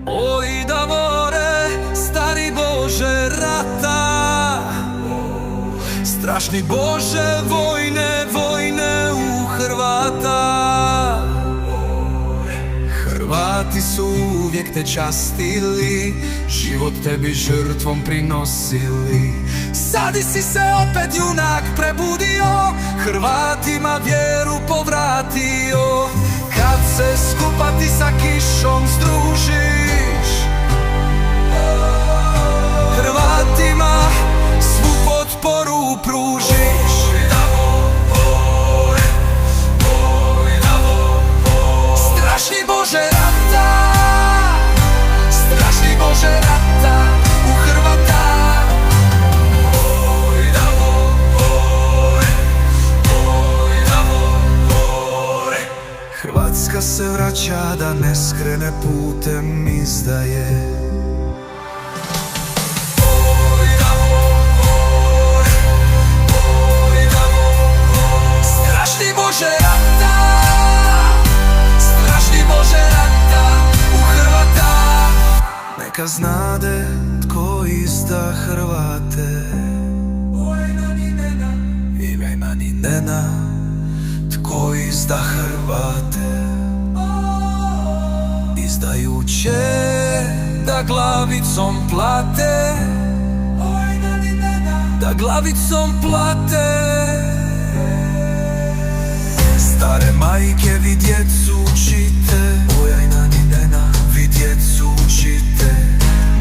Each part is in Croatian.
Oj Davore, stari Bože rata, strašni Bože vojne, vojne u Hrvata. Hrvati su uvijek te častili, život tebi žrtvom prinosili. Sadi si se opet junak prebudio, Hrvatima vjeru povratio. Kad se skupa ti sa kišom združiš, Hrvatima svu potporu pružiš. Strašni Bože rata, strašni Bože rata u Hrvata. Hrvatska se vraća da ne skrene putem izdaje. Strašni Bože rata, strašni Bože rata u Hrvata. Neka znade tko izda Hrvate, Ivejna ni Nena, tko izda Hrvate. Izdajuće da glavicom plate, da glavicom plate. Stare majke vi djecu učite, Ojajna ni Nena, vi djecu učite.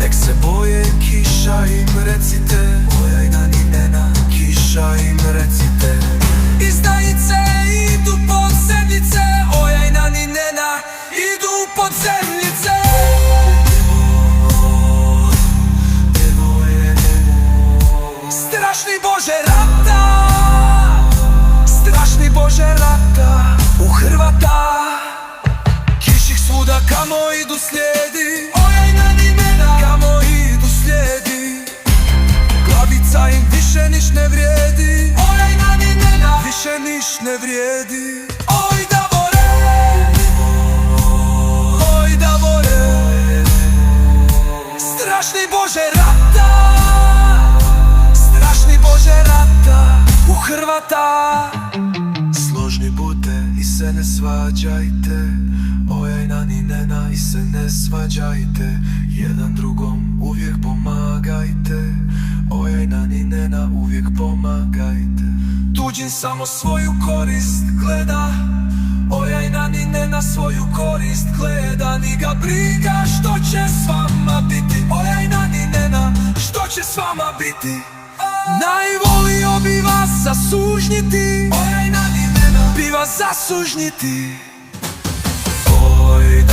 Nek se boje kiša im recite, Ojajna ni Nena, kiša im recite. Izdajice idu pod zemljice, Ojajna ni Nena, idu pod zemljice. Strašni Bože rata, strašni Bože rata u Hrvata. Kiš ih svuda kamo idu slijedi, Ojajna ni Nena, kamo idu slijedi. Glavica im više niš ne vrijedi, Ojajna ni Nena, više niš ne vrijedi. Oj Davore, oj Davore, strašni Bože rata, strašni Bože rata u Hrvata. Složni budte i se ne svađajte, Ojajna ni Nena, i se ne svađajte. Jedan drugom uvijek pomagajte, Ojajna ni Nena, uvijek pomagajte. Tuđin samo svoju korist gleda, Ojajna ni Nena svoju korist gleda. Ni ga briga što će s vama biti, Ojajna ni Nena, što će s vama biti. Najvolio bi vas zasužnjiti, Ojajna ni Nena, bi vas zasužnjiti. Oj